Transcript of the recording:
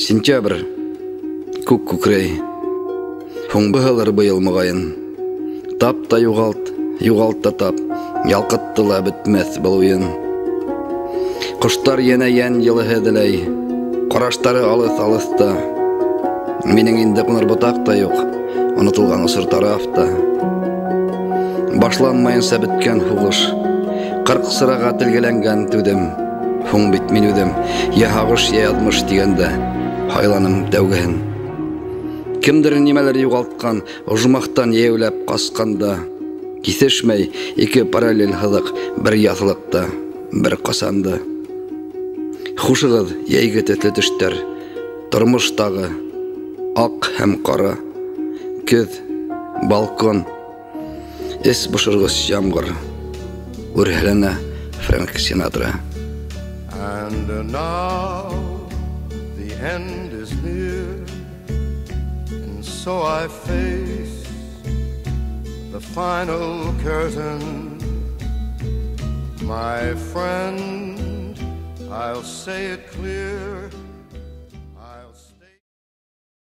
Сентябрь. Күк күкрей. Хуң быһылыр быйыл мығайын. Тап та юғалт та тап. Ялқыттыла бітмәс бұл уйын. Құштар ене ян йылы хәділей. Қараштары алыс-алыста. Менің инде қоныр бұтақ та юқ. Ұнытылған ұсыр тарафта. Башланмайынса біткен хуғыш. Қырқ сыраға тілгеленген түдім. Хуң бит мен өдім. Я ағыш, я ядмыш дегенде. Хайланым дәугән. Кімдір немелер юғалтқан, ұжмақтан еуләп қасқанда. Кисешмей, екі параллель хылық, бір ятылықта, бір қасанды. Хушығыз, ейгі төтлі түштер, тұрмыштағы, ақ һәм қара, көз, балкон, эс бұшырғыз ямғыр, үрхеліні Фрэнк Синатра. And now the end is near, and so I face the final curtain. My friend, I'll say it clear.